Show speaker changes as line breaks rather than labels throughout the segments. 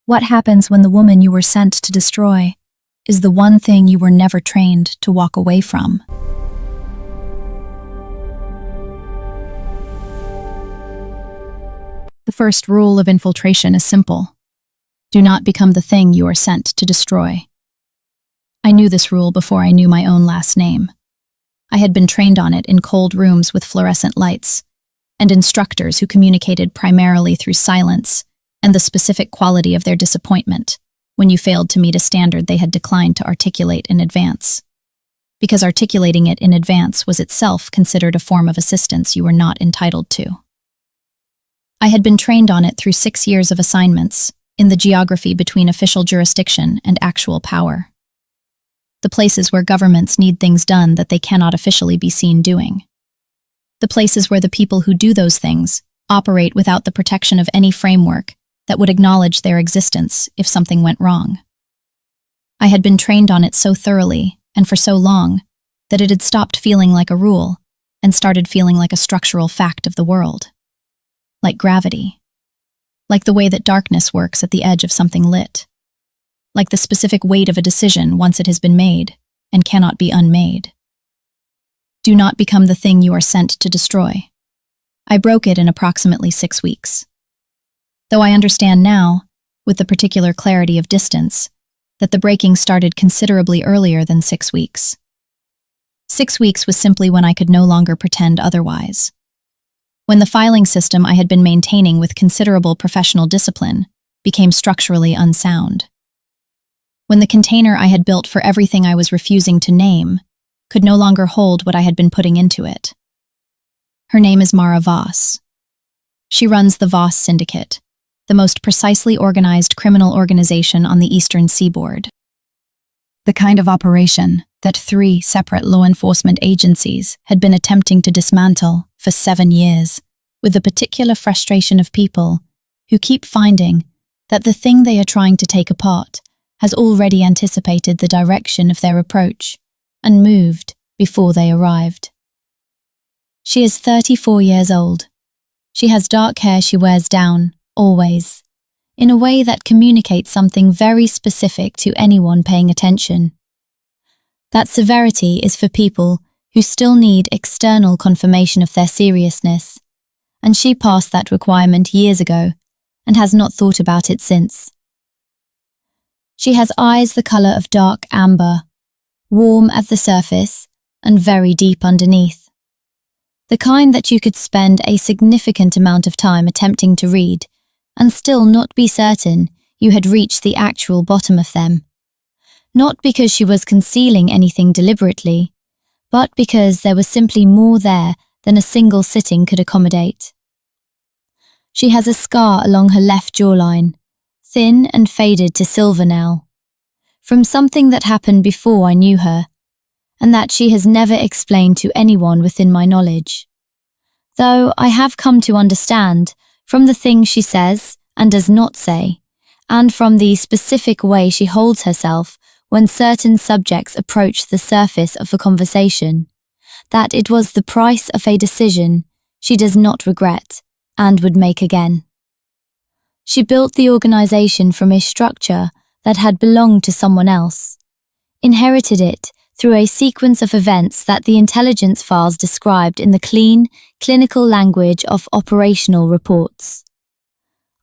What happens when the woman you were sent to destroy is the one thing you were never trained to walk away from? The first rule of infiltration is simple. Do not become the thing you are sent to destroy. I knew this rule before I knew my own last name. I had been trained on it in cold rooms with fluorescent lights, and instructors who communicated primarily through silence and the specific quality of their disappointment when you failed to meet a standard they had declined to articulate in advance. Because articulating it in advance was itself considered a form of assistance you were not entitled to. I had been trained on it through 6 years of assignments in the geography between official jurisdiction and actual power. The places where governments need things done that they cannot officially be seen doing. The places where the people who do those things operate without the protection of any framework that would acknowledge their existence if something went wrong. I had been trained on it so thoroughly and for so long that it had stopped feeling like a rule and started feeling like a structural fact of the world. Like gravity. Like the way that darkness works at the edge of something lit. Like the specific weight of a decision once it has been made and cannot be unmade. Do not become the thing you are sent to destroy. I broke it in approximately 6 weeks. Though I understand now, with the particular clarity of distance, that the breaking started considerably earlier than 6 weeks. 6 weeks was simply when I could no longer pretend otherwise. When the filing system I had been maintaining with considerable professional discipline became structurally unsound. When the container I had built for everything I was refusing to name could no longer hold what I had been putting into it. Her name is Mara Voss. She runs the Voss Syndicate, the most precisely organized criminal organization on the eastern seaboard. The kind of operation that 3 separate law enforcement agencies had been attempting to dismantle for 7 years, with the particular frustration of people who keep finding that the thing they are trying to take apart has already anticipated the direction of their approach and moved before they arrived. She is 34 years old. She has dark hair she wears down, always, in a way that communicates something very specific to anyone paying attention. That severity is for people who still need external confirmation of their seriousness, and she passed that requirement years ago and has not thought about it since. She has eyes the color of dark amber, warm at the surface and very deep underneath. The kind that you could spend a significant amount of time attempting to read and still not be certain you had reached the actual bottom of them. Not because she was concealing anything deliberately, but because there was simply more there than a single sitting could accommodate. She has a scar along her left jawline, thin and faded to silver now, from something that happened before I knew her, and that she has never explained to anyone within my knowledge. Though I have come to understand, from the things she says and does not say, and from the specific way she holds herself when certain subjects approach the surface of a conversation, that it was the price of a decision she does not regret and would make again. She built the organization from a structure that had belonged to someone else, inherited it through a sequence of events that the intelligence files described in the clean, clinical language of operational reports.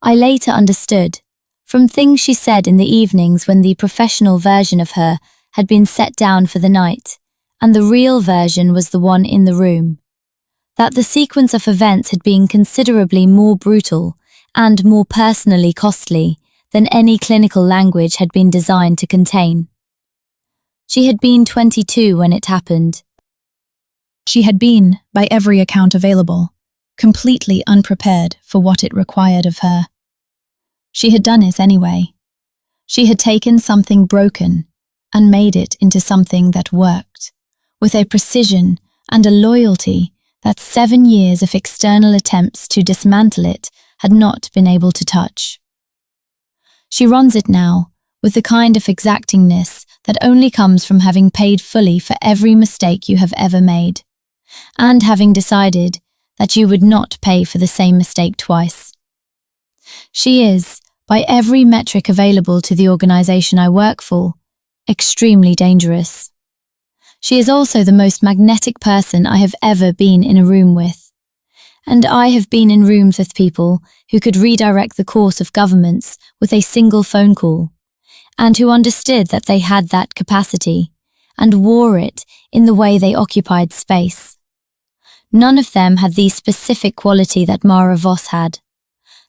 I later understood, from things she said in the evenings when the professional version of her had been set down for the night, and the real version was the one in the room, that the sequence of events had been considerably more brutal and more personally costly than any clinical language had been designed to contain. She had been 22 when it happened. She had been, by every account available, completely unprepared for what it required of her. She had done it anyway. She had taken something broken and made it into something that worked, with a precision and a loyalty that 7 years of external attempts to dismantle it had not been able to touch. She runs it now with the kind of exactingness that only comes from having paid fully for every mistake you have ever made, and having decided that you would not pay for the same mistake twice. She is, by every metric available to the organization I work for, extremely dangerous. She is also the most magnetic person I have ever been in a room with. And I have been in rooms with people who could redirect the course of governments with a single phone call, and who understood that they had that capacity, and wore it in the way they occupied space. None of them had the specific quality that Mara Voss had.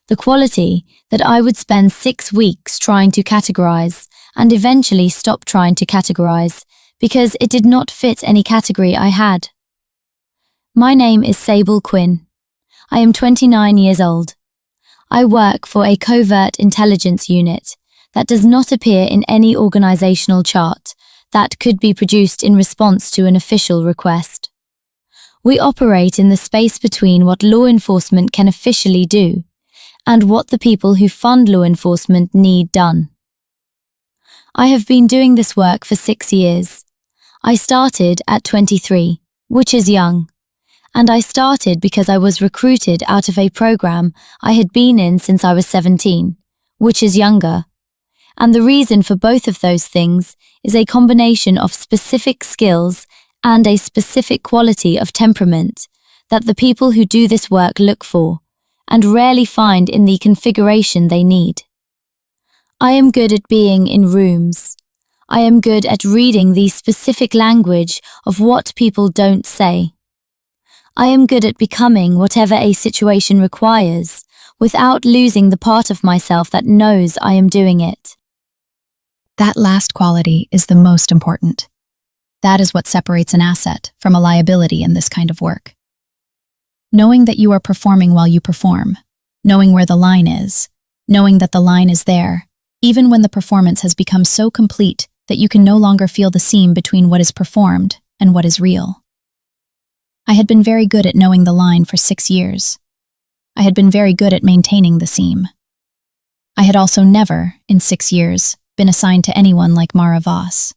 The quality that I would spend 6 weeks trying to categorize and eventually stop trying to categorize because it did not fit any category I had. My name is Sable Quinn. I am 29 years old. I work for a covert intelligence unit that does not appear in any organizational chart that could be produced in response to an official request. We operate in the space between what law enforcement can officially do and what the people who fund law enforcement need done. I have been doing this work for 6 years. I started at 23, which is young, and I started because I was recruited out of a program I had been in since I was 17, which is younger. And the reason for both of those things is a combination of specific skills and a specific quality of temperament that the people who do this work look for and rarely find in the configuration they need. I am good at being in rooms. I am good at reading the specific language of what people don't say. I am good at becoming whatever a situation requires without losing the part of myself that knows I am doing it. That last quality is the most important. That is what separates an asset from a liability in this kind of work. Knowing that you are performing while you perform, knowing where the line is, knowing that the line is there, even when the performance has become so complete that you can no longer feel the seam between what is performed and what is real. I had been very good at knowing the line for 6 years. I had been very good at maintaining the seam. I had also never, in 6 years, been assigned to anyone like Mara Voss.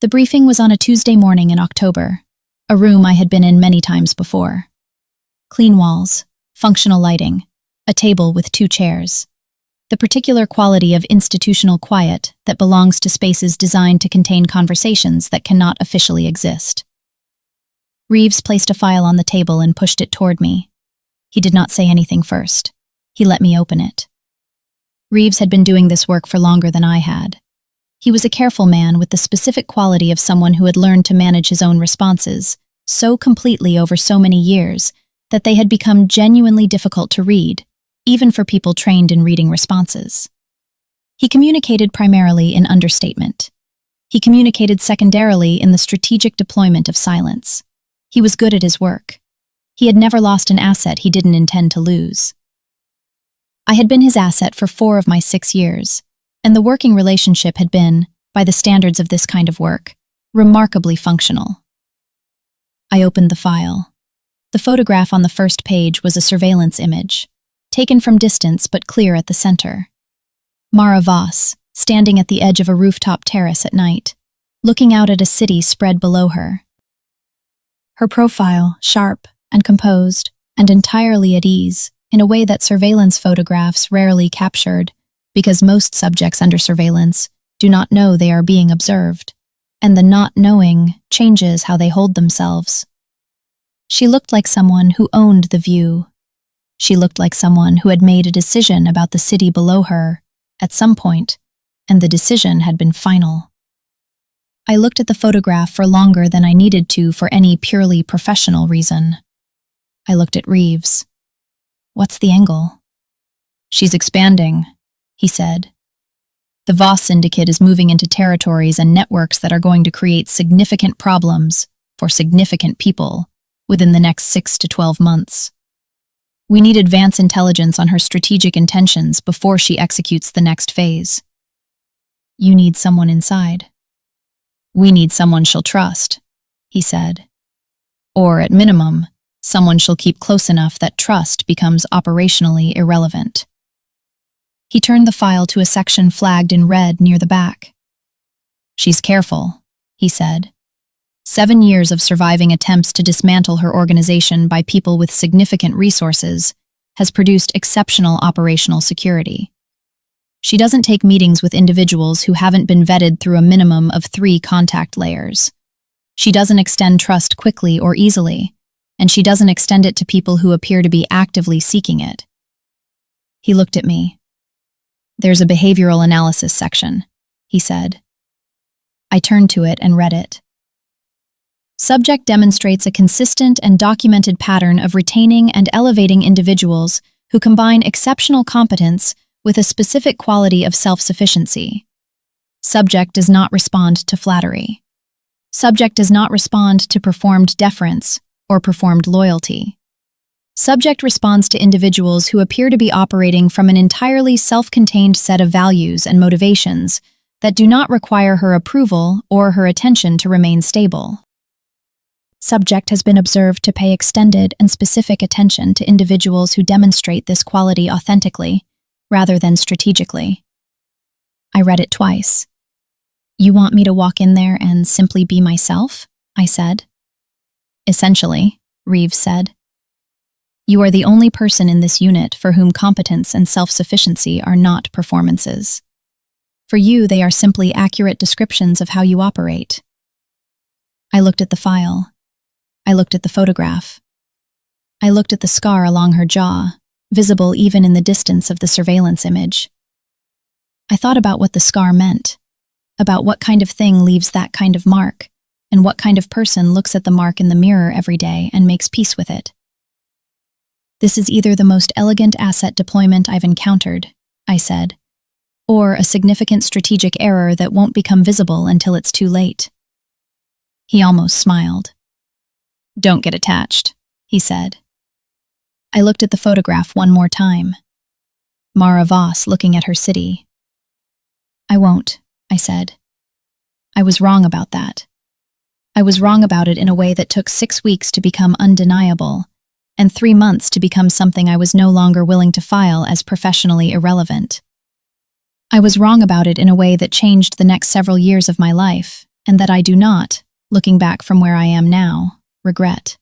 The briefing was on a Tuesday morning in October, a room I had been in many times before. Clean walls, functional lighting, a table with 2 chairs. The particular quality of institutional quiet that belongs to spaces designed to contain conversations that cannot officially exist. Reeves placed a file on the table and pushed it toward me. He did not say anything first. He let me open it. Reeves had been doing this work for longer than I had. He was a careful man with the specific quality of someone who had learned to manage his own responses so completely over so many years that they had become genuinely difficult to read, even for people trained in reading responses. He communicated primarily in understatement. He communicated secondarily in the strategic deployment of silence. He was good at his work. He had never lost an asset he didn't intend to lose. I had been his asset for 4 of my 6 years, and the working relationship had been, by the standards of this kind of work, remarkably functional. I opened the file. The photograph on the first page was a surveillance image, taken from distance but clear at the center. Mara Voss, standing at the edge of a rooftop terrace at night, looking out at a city spread below her. Her profile, sharp and composed, and entirely at ease, in a way that surveillance photographs rarely captured, because most subjects under surveillance do not know they are being observed, and the not knowing changes how they hold themselves. She looked like someone who owned the view. She looked like someone who had made a decision about the city below her, at some point, and the decision had been final. I looked at the photograph for longer than I needed to for any purely professional reason. I looked at Reeves. What's the angle? She's expanding, he said. The Voss Syndicate is moving into territories and networks that are going to create significant problems for significant people within the next 6 to 12 months. We need advance intelligence on her strategic intentions before she executes the next phase. You need someone inside. We need someone she'll trust, he said. Or, at minimum, someone she'll keep close enough that trust becomes operationally irrelevant. He turned the file to a section flagged in red near the back. She's careful, he said. 7 years of surviving attempts to dismantle her organization by people with significant resources has produced exceptional operational security. She doesn't take meetings with individuals who haven't been vetted through a minimum of 3 contact layers. She doesn't extend trust quickly or easily, and she doesn't extend it to people who appear to be actively seeking it. He looked at me. "There's a behavioral analysis section," he said. I turned to it and read it. Subject demonstrates a consistent and documented pattern of retaining and elevating individuals who combine exceptional competence with a specific quality of self-sufficiency. Subject does not respond to flattery. Subject does not respond to performed deference or performed loyalty. Subject responds to individuals who appear to be operating from an entirely self-contained set of values and motivations that do not require her approval or her attention to remain stable. Subject has been observed to pay extended and specific attention to individuals who demonstrate this quality authentically, rather than strategically. I read it twice. "You want me to walk in there and simply be myself?" I said. "Essentially," Reeves said. "You are the only person in this unit for whom competence and self-sufficiency are not performances. For you, they are simply accurate descriptions of how you operate." I looked at the file. I looked at the photograph. I looked at the scar along her jaw, visible even in the distance of the surveillance image. I thought about what the scar meant, about what kind of thing leaves that kind of mark, and what kind of person looks at the mark in the mirror every day and makes peace with it. "This is either the most elegant asset deployment I've encountered," I said, "or a significant strategic error that won't become visible until it's too late." He almost smiled. "Don't get attached," he said. I looked at the photograph one more time. Mara Voss looking at her city. "I won't," I said. "I was wrong about that. I was wrong about it in a way that took 6 weeks to become undeniable, and 3 months to become something I was no longer willing to file as professionally irrelevant. I was wrong about it in a way that changed the next several years of my life, and that I do not, looking back from where I am now, regret."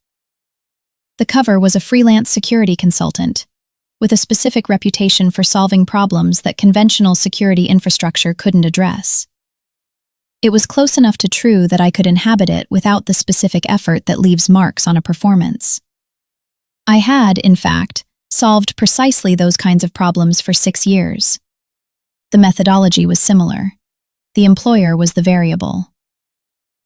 The cover was a freelance security consultant, with a specific reputation for solving problems that conventional security infrastructure couldn't address. It was close enough to true that I could inhabit it without the specific effort that leaves marks on a performance. I had, in fact, solved precisely those kinds of problems for 6 years. The methodology was similar. The employer was the variable.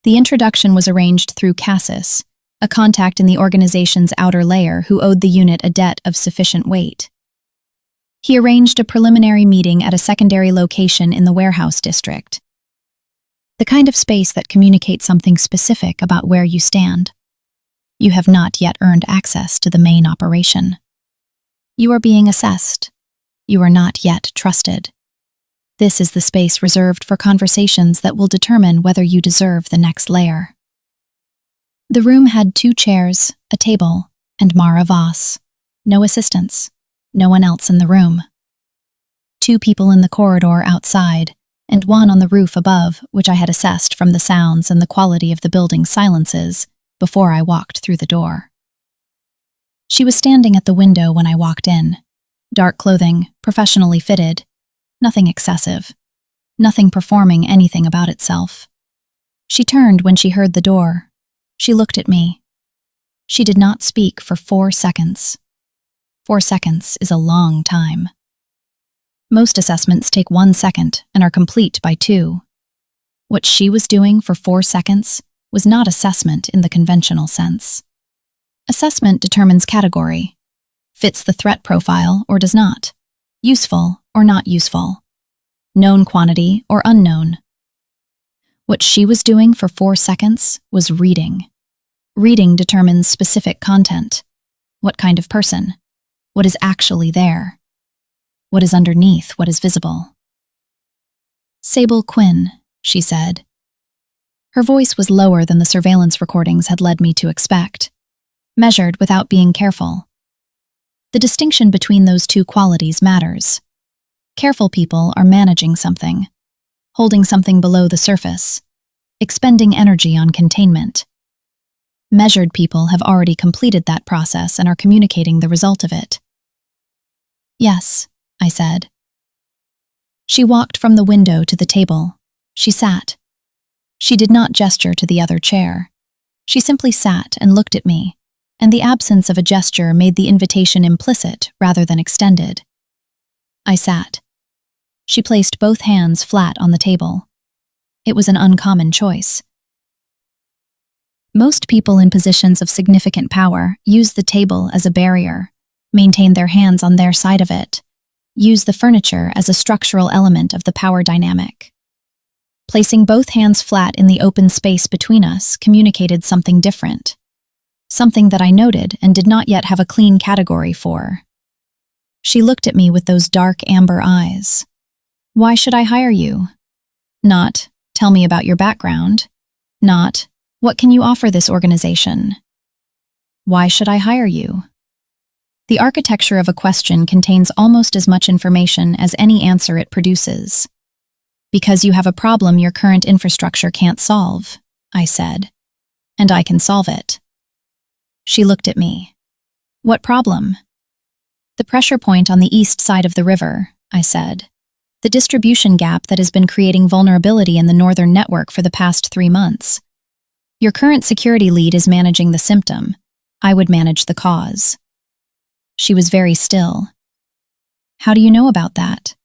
The introduction was arranged through Cassis, a contact in the organization's outer layer who owed the unit a debt of sufficient weight. He arranged a preliminary meeting at a secondary location in the warehouse district. The kind of space that communicates something specific about where you stand. You have not yet earned access to the main operation. You are being assessed. You are not yet trusted. This is the space reserved for conversations that will determine whether you deserve the next layer. The room had 2 chairs, a table, and Mara Voss. No assistants. No one else in the room. 2 people in the corridor outside, and 1 on the roof above, which I had assessed from the sounds and the quality of the building's silences before I walked through the door. She was standing at the window when I walked in. Dark clothing, professionally fitted. Nothing excessive. Nothing performing anything about itself. She turned when she heard the door. She looked at me. She did not speak for 4 seconds. 4 seconds is a long time. Most assessments take 1 second and are complete by 2. What she was doing for 4 seconds was not assessment in the conventional sense. Assessment determines category, fits the threat profile or does not, useful or not useful, known quantity or unknown. What she was doing for 4 seconds was reading. Reading determines specific content. What kind of person? What is actually there? What is underneath what is visible? "Sable Quinn," she said. Her voice was lower than the surveillance recordings had led me to expect, measured without being careful. The distinction between those 2 qualities matters. Careful people are managing something, holding something below the surface, expending energy on containment. Measured people have already completed that process and are communicating the result of it. "Yes," I said. She walked from the window to the table. She sat. She did not gesture to the other chair. She simply sat and looked at me, and the absence of a gesture made the invitation implicit rather than extended. I sat. She placed both hands flat on the table. It was an uncommon choice. Most people in positions of significant power use the table as a barrier, maintain their hands on their side of it, use the furniture as a structural element of the power dynamic. Placing both hands flat in the open space between us communicated something different, something that I noted and did not yet have a clean category for. She looked at me with those dark amber eyes. Why should I hire you? Not, tell me about your background. Not, what can you offer this organization? Why should I hire you? The architecture of a question contains almost as much information as any answer it produces. Because you have a problem your current infrastructure can't solve, I said, and I can solve it. She looked at me. What problem? The pressure point on the east side of the river, I said. The distribution gap that has been creating vulnerability in the northern network for the past 3 months. Your current security lead is managing the symptom. I would manage the cause. She was very still. How do you know about that?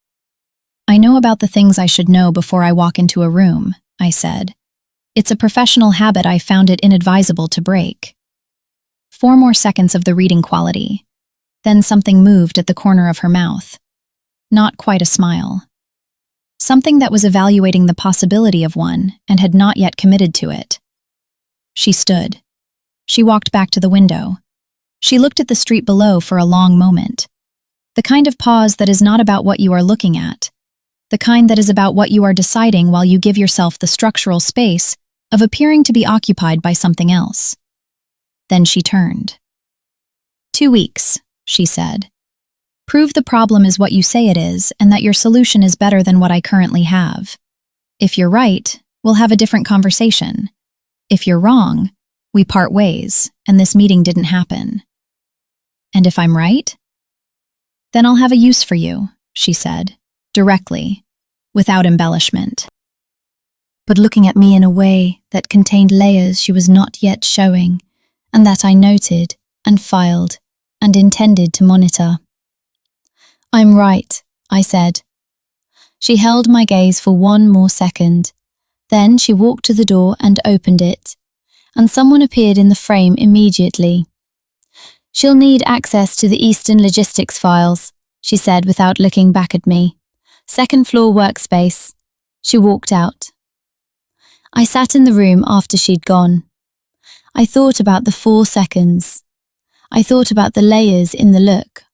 I know about the things I should know before I walk into a room, I said. It's a professional habit I found it inadvisable to break. 4 more seconds of the reading quality. Then something moved at the corner of her mouth. Not quite a smile. Something that was evaluating the possibility of one and had not yet committed to it. She stood. She walked back to the window. She looked at the street below for a long moment. The kind of pause that is not about what you are looking at. The kind that is about what you are deciding while you give yourself the structural space of appearing to be occupied by something else. Then she turned. 2 weeks, she said. Prove the problem is what you say it is and that your solution is better than what I currently have. If you're right, we'll have a different conversation. If you're wrong, we part ways, and this meeting didn't happen. And if I'm right? Then I'll have a use for you, she said, directly, without embellishment. But looking at me in a way that contained layers she was not yet showing, and that I noted and filed and intended to monitor. I'm right, I said. She held my gaze for 1 more second. Then she walked to the door and opened it, and someone appeared in the frame immediately. She'll need access to the Eastern logistics files, she said without looking back at me. 2nd floor workspace. She walked out. I sat in the room after she'd gone. I thought about the 4 seconds. I thought about the layers in the look.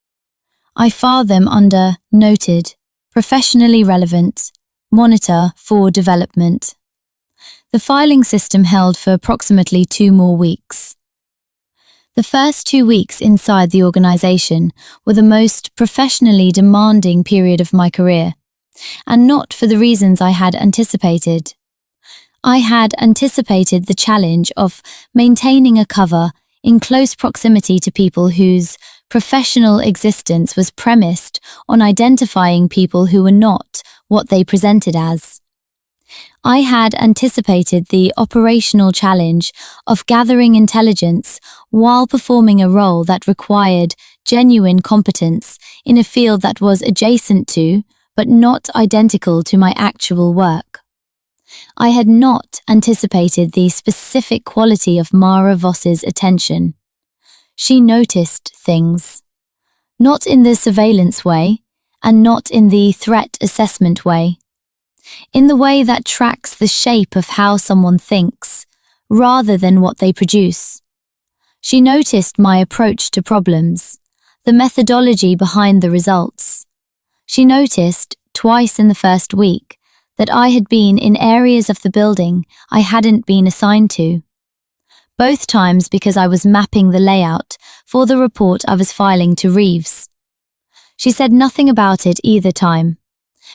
I filed them under noted, professionally relevant, monitor for development. The filing system held for approximately 2 more weeks. The first 2 weeks inside the organization were the most professionally demanding period of my career, and not for the reasons I had anticipated. I had anticipated the challenge of maintaining a cover in close proximity to people whose professional existence was premised on identifying people who were not what they presented as. I had anticipated the operational challenge of gathering intelligence while performing a role that required genuine competence in a field that was adjacent to, but not identical to my actual work. I had not anticipated the specific quality of Mara Voss's attention. She noticed things, not in the surveillance way, and not in the threat assessment way. In the way that tracks the shape of how someone thinks, rather than what they produce. She noticed my approach to problems, the methodology behind the results. She noticed, twice in the first week, that I had been in areas of the building I hadn't been assigned to. Both times because I was mapping the layout for the report I was filing to Reeves. She said nothing about it either time,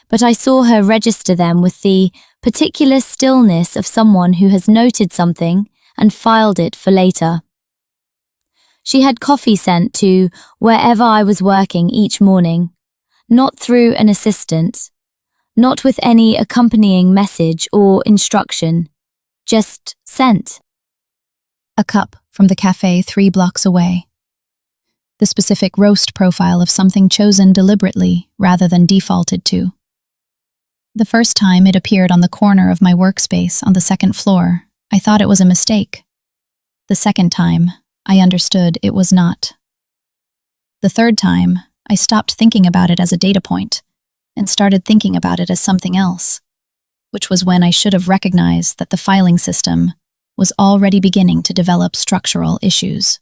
but I saw her register them with the particular stillness of someone who has noted something and filed it for later. She had coffee sent to wherever I was working each morning, not through an assistant,
not with any accompanying message or instruction, just sent.
A cup from the cafe 3 blocks away. The specific roast profile of something chosen deliberately rather than defaulted to. The first time it appeared on the corner of my workspace on the 2nd floor, I thought it was a mistake. The second time, I understood it was not. The third time, I stopped thinking about it as a data point and started thinking about it as something else, which was when I should have recognized that the filing system was already beginning to develop structural issues.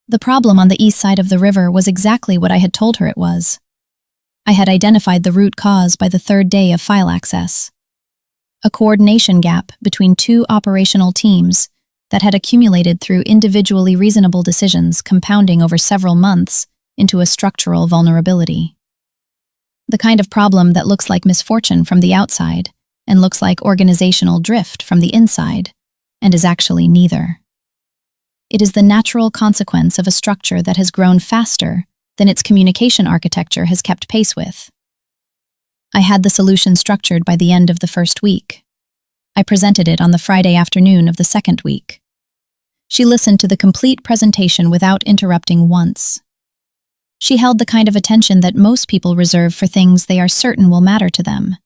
The problem on the east side of the river was exactly what I had told her it was. I had identified the root cause by the 3rd day of file access. A coordination gap between 2 operational teams that had accumulated through individually reasonable decisions compounding over several months into a structural vulnerability. The kind of problem that looks like misfortune from the outside and looks like organizational drift from the inside, and is actually neither. It is the natural consequence of a structure that has grown faster than its communication architecture has kept pace with. I had the solution structured by the end of the 1st week. I presented it on the Friday afternoon of the 2nd week. She listened to the complete presentation without interrupting once. She held the kind of attention that most people reserve for things they are certain will matter to them,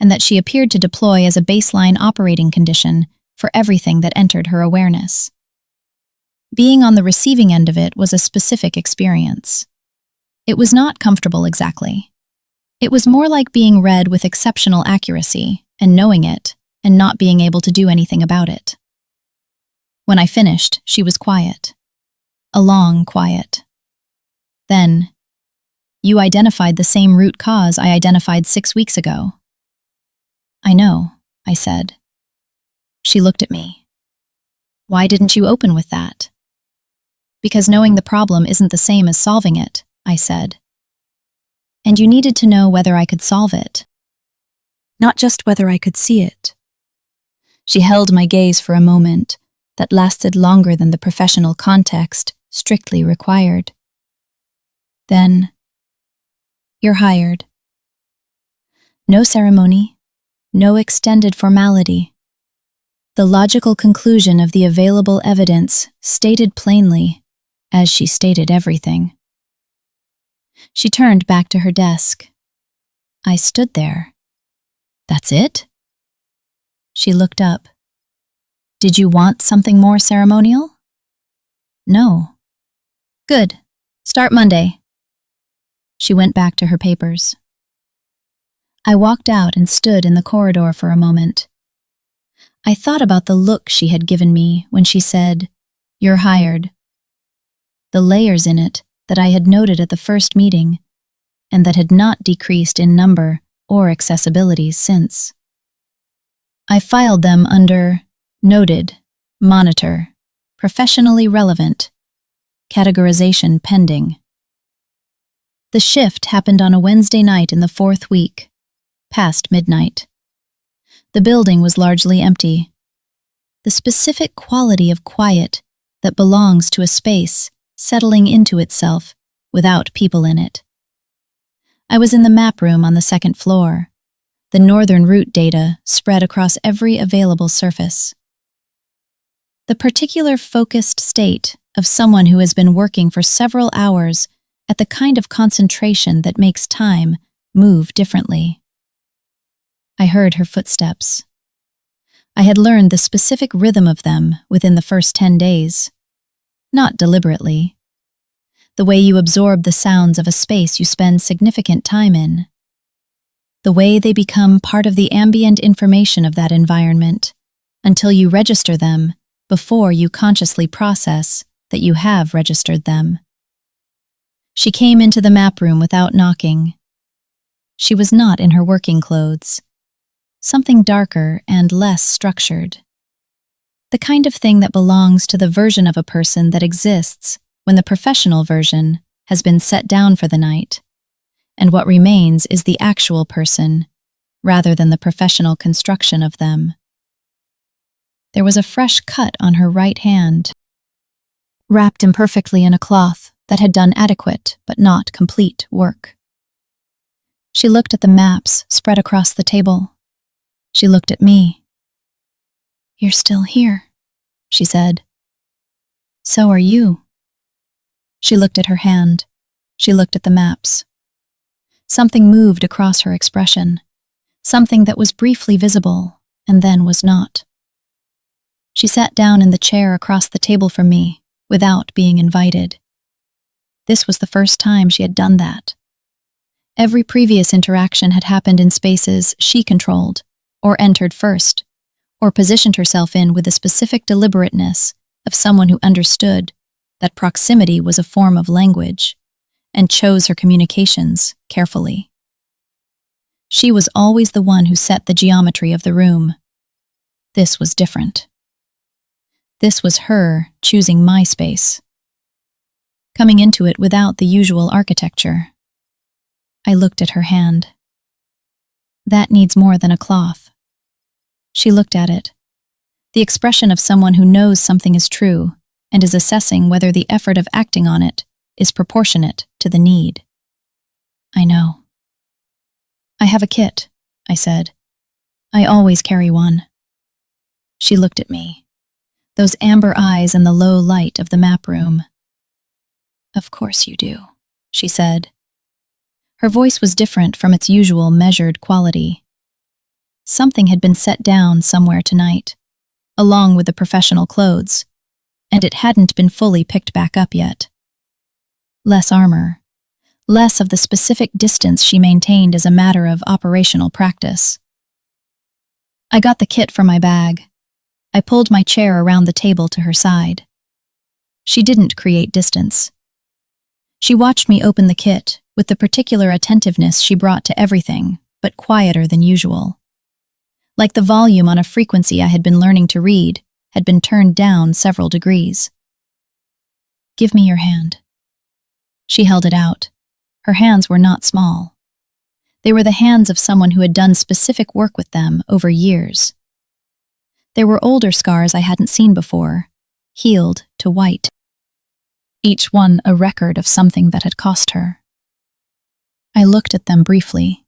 and that she appeared to deploy as a baseline operating condition for everything that entered her awareness. Being on the receiving end of it was a specific experience. It was not comfortable exactly. It was more like being read with exceptional accuracy and knowing it and not being able to do anything about it. When I finished, she was quiet. A long quiet. Then, "You identified the same root cause I identified 6 weeks ago." "I know," I said. She looked at me. "Why didn't you open with that?" "Because knowing the problem isn't the same as solving it," I said. "And you needed to know whether I could solve it, not just whether I could see it." She held my gaze for a moment that lasted longer than the professional context strictly required. Then, "You're hired." No ceremony, no extended formality. The logical conclusion of the available evidence stated plainly, as she stated everything. She turned back to her desk. I stood there. "That's it?" She looked up. "Did you want something more ceremonial?" "No." "Good. Start Monday." She went back to her papers. I walked out and stood in the corridor for a moment. I thought about the look she had given me when she said, "You're hired." The layers in it that I had noted at the first meeting, and that had not decreased in number or accessibility since. I filed them under Noted, Monitor, Professionally Relevant, Categorization Pending. The shift happened on a Wednesday night in the 4th week, past midnight. The building was largely empty. The specific quality of quiet that belongs to a space settling into itself without people in it. I was in the map room on the 2nd floor, the northern route data spread across every available surface. The particular focused state of someone who has been working for several hours at the kind of concentration that makes time move differently. I heard her footsteps. I had learned the specific rhythm of them within the first 10 days. Not deliberately. The way you absorb the sounds of a space you spend significant time in. The way they become part of the ambient information of that environment until you register them before you consciously process that you have registered them. She came into the map room without knocking. She was not in her working clothes. Something darker and less structured. The kind of thing that belongs to the version of a person that exists when the professional version has been set down for the night, and what remains is the actual person, rather than the professional construction of them. There was a fresh cut on her right hand, wrapped imperfectly in a cloth that had done adequate but not complete work. She looked at the maps spread across the table. She looked at me. "You're still here," she said. "So are you." She looked at her hand. She looked at the maps. Something moved across her expression, something that was briefly visible and then was not. She sat down in the chair across the table from me without being invited. This was the first time she had done that. Every previous interaction had happened in spaces she controlled, or entered first, or positioned herself in with the specific deliberateness of someone who understood that proximity was a form of language and chose her communications carefully. She was always the one who set the geometry of the room. This was different. This was her choosing my space, coming into it without the usual architecture. I looked at her hand. "That needs more than a cloth." She looked at it, the expression of someone who knows something is true and is assessing whether the effort of acting on it is proportionate to the need. "I know." "I have a kit," I said. "I always carry one." She looked at me, those amber eyes in the low light of the map room. "Of course you do," she said. Her voice was different from its usual measured quality. Something had been set down somewhere tonight, along with the professional clothes, and it hadn't been fully picked back up yet. Less armor, less of the specific distance she maintained as a matter of operational practice. I got the kit from my bag. I pulled my chair around the table to her side. She didn't create distance. She watched me open the kit with the particular attentiveness she brought to everything, but quieter than usual. Like the volume on a frequency I had been learning to read had been turned down several degrees. "Give me your hand." She held it out. Her hands were not small. They were the hands of someone who had done specific work with them over years. There were older scars I hadn't seen before, healed to white. Each one a record of something that had cost her. I looked at them briefly.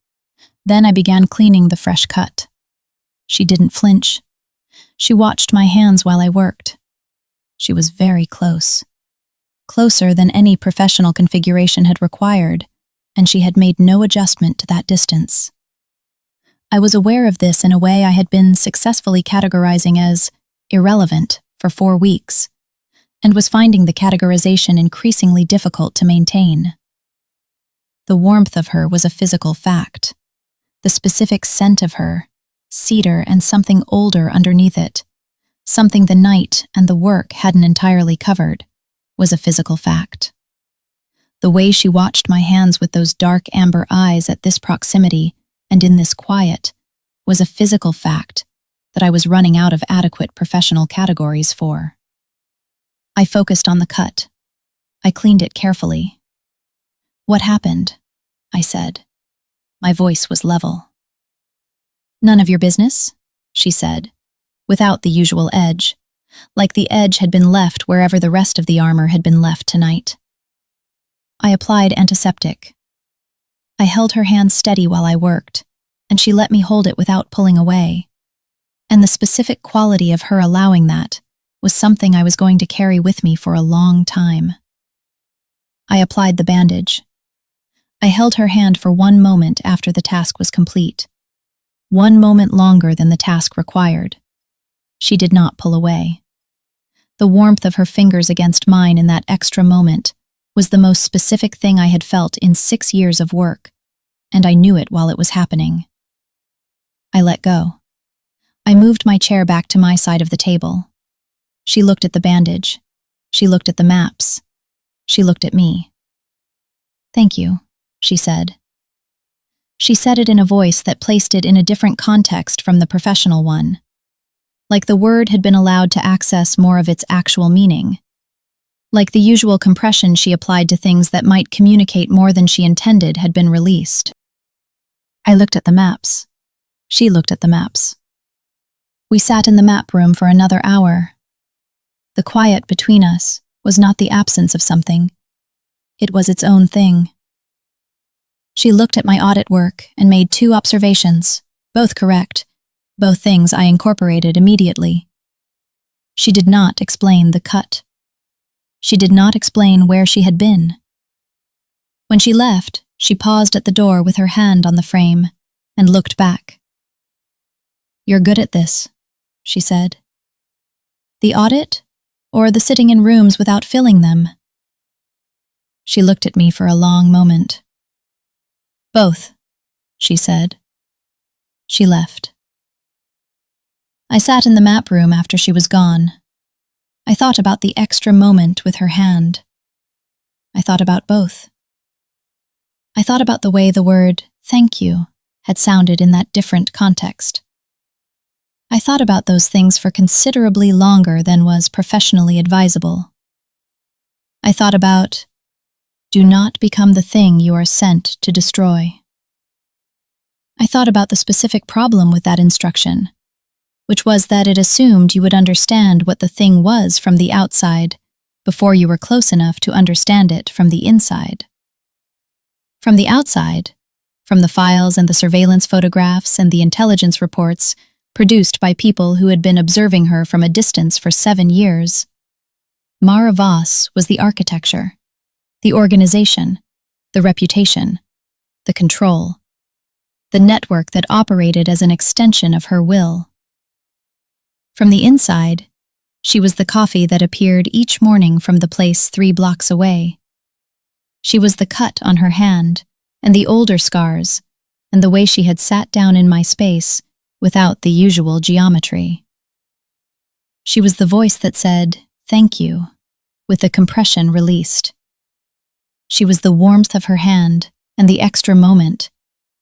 Then I began cleaning the fresh cut. She didn't flinch. She watched my hands while I worked. She was very close. Closer than any professional configuration had required, and she had made no adjustment to that distance. I was aware of this in a way I had been successfully categorizing as irrelevant for 4 weeks, and was finding the categorization increasingly difficult to maintain. The warmth of her was a physical fact. The specific scent of her, cedar and something older underneath it, something the night and the work hadn't entirely covered, was a physical fact. The way she watched my hands with those dark amber eyes at this proximity and in this quiet was a physical fact that I was running out of adequate professional categories for. I focused on the cut. I cleaned it carefully. "What happened?" I said. My voice was level. "None of your business," she said, without the usual edge, like the edge had been left wherever the rest of the armor had been left tonight. I applied antiseptic. I held her hand steady while I worked, and she let me hold it without pulling away. And the specific quality of her allowing that was something I was going to carry with me for a long time. I applied the bandage. I held her hand for 1 moment after the task was complete. 1 moment longer than the task required. She did not pull away. The warmth of her fingers against mine in that extra moment was the most specific thing I had felt in 6 years of work, and I knew it while it was happening. I let go. I moved my chair back to my side of the table. She looked at the bandage. She looked at the maps. She looked at me. "Thank you," she said. She said it in a voice that placed it in a different context from the professional one, like the word had been allowed to access more of its actual meaning, like the usual compression she applied to things that might communicate more than she intended had been released. I looked at the maps. She looked at the maps. We sat in the map room for another hour. The quiet between us was not the absence of something. It was its own thing. She looked at my audit work and made 2 observations, both correct, both things I incorporated immediately. She did not explain the cut. She did not explain where she had been. When she left, she paused at the door with her hand on the frame and looked back. "You're good at this," she said. "The audit, or the sitting in rooms without filling them?" She looked at me for a long moment. "Both," she said. She left. I sat in the map room after she was gone. I thought about the extra moment with her hand. I thought about both. I thought about the way the word "thank you" had sounded in that different context. I thought about those things for considerably longer than was professionally advisable. I thought about, "Do not become the thing you are sent to destroy." I thought about the specific problem with that instruction, which was that it assumed you would understand what the thing was from the outside before you were close enough to understand it from the inside. From the outside, from the files and the surveillance photographs and the intelligence reports produced by people who had been observing her from a distance for 7 years, Mara Voss was the architecture, the organization, the reputation, the control, the network that operated as an extension of her will. From the inside, she was the coffee that appeared each morning from the place 3 blocks away. She was the cut on her hand, and the older scars, and the way she had sat down in my space without the usual geometry. She was the voice that said, "Thank you," with the compression released. She was the warmth of her hand, and the extra moment,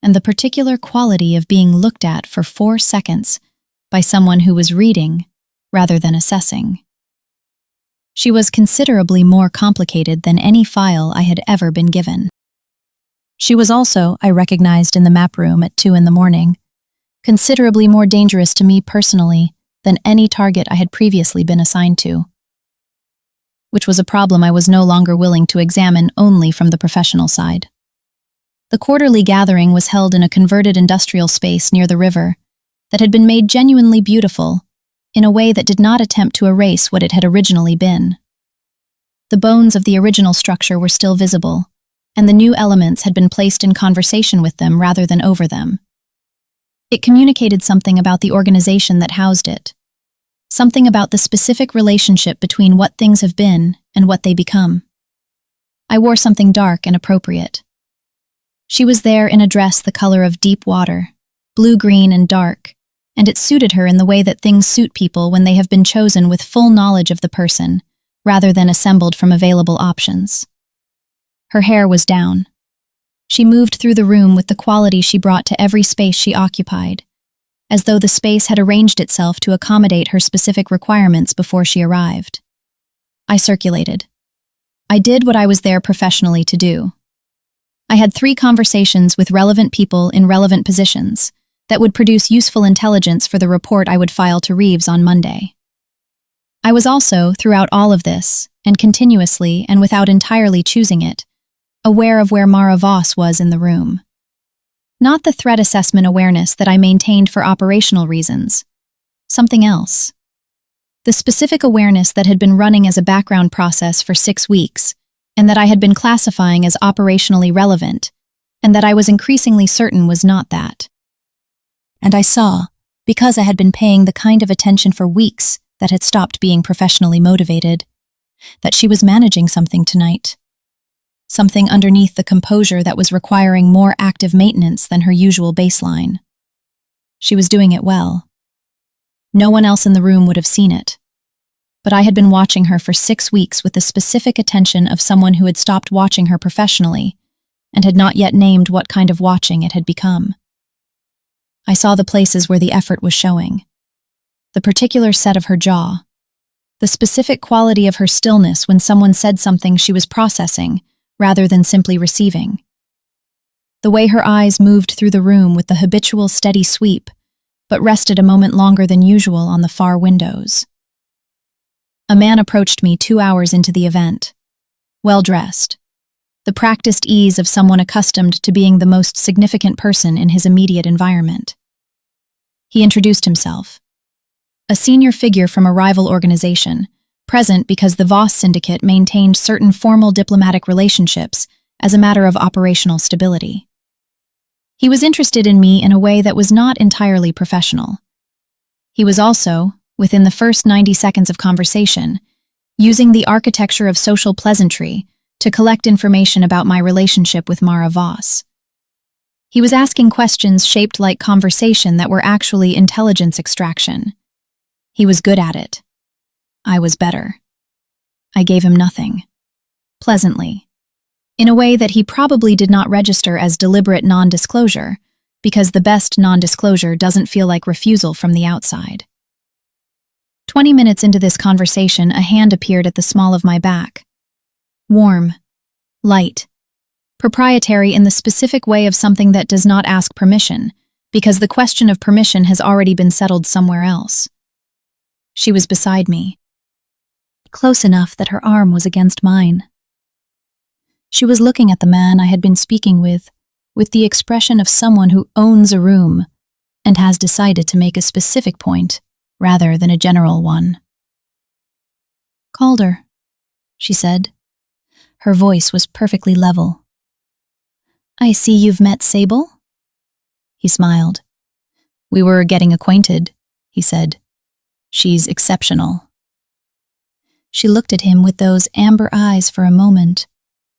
and the particular quality of being looked at for 4 seconds by someone who was reading rather than assessing. She was considerably more complicated than any file I had ever been given. She was also, I recognized in the map room at 2 a.m, considerably more dangerous to me personally than any target I had previously been assigned to, which was a problem I was no longer willing to examine only from the professional side. The quarterly gathering was held in a converted industrial space near the river that had been made genuinely beautiful in a way that did not attempt to erase what it had originally been. The bones of the original structure were still visible, and the new elements had been placed in conversation with them rather than over them. It communicated something about the organization that housed it, something about the specific relationship between what things have been and what they become. I wore something dark and appropriate. She was there in a dress the color of deep water, blue-green and dark, and it suited her in the way that things suit people when they have been chosen with full knowledge of the person, rather than assembled from available options. Her hair was down. She moved through the room with the quality she brought to every space she occupied, as though the space had arranged itself to accommodate her specific requirements before she arrived. I circulated. I did what I was there professionally to do. I had 3 conversations with relevant people in relevant positions that would produce useful intelligence for the report I would file to Reeves on Monday. I was also, throughout all of this, and continuously and without entirely choosing it, aware of where Mara Voss was in the room. Not the threat assessment awareness that I maintained for operational reasons. Something else. The specific awareness that had been running as a background process for 6 weeks, and that I had been classifying as operationally relevant, and that I was increasingly certain was not that. And I saw, because I had been paying the kind of attention for weeks that had stopped being professionally motivated, that she was managing something tonight. Something underneath the composure that was requiring more active maintenance than her usual baseline. She was doing it well. No one else in the room would have seen it. But I had been watching her for 6 weeks with the specific attention of someone who had stopped watching her professionally and had not yet named what kind of watching it had become. I saw the places where the effort was showing. The particular set of her jaw. The specific quality of her stillness when someone said something she was processing rather than simply receiving. The way her eyes moved through the room with the habitual steady sweep, but rested a moment longer than usual on the far windows. A man approached me 2 hours into the event, well-dressed, the practiced ease of someone accustomed to being the most significant person in his immediate environment. He introduced himself. A senior figure from a rival organization, present because the Voss syndicate maintained certain formal diplomatic relationships as a matter of operational stability. He was interested in me in a way that was not entirely professional. He was also, within the first 90 seconds of conversation, using the architecture of social pleasantry to collect information about my relationship with Mara Voss. He was asking questions shaped like conversation that were actually intelligence extraction. He was good at it. I was better. I gave him nothing. Pleasantly. In a way that he probably did not register as deliberate non-disclosure, because the best non-disclosure doesn't feel like refusal from the outside. 20 minutes into this conversation, a hand appeared at the small of my back. Warm. Light. Proprietary in the specific way of something that does not ask permission, because the question of permission has already been settled somewhere else. She was beside me. Close enough that her arm was against mine. She was looking at the man I had been speaking with the expression of someone who owns a room and has decided to make a specific point rather than a general one. "Calder," she said. Her voice was perfectly level. "I see you've met Sable?" He smiled. "We were getting acquainted," he said. "She's exceptional." She looked at him with those amber eyes for a moment.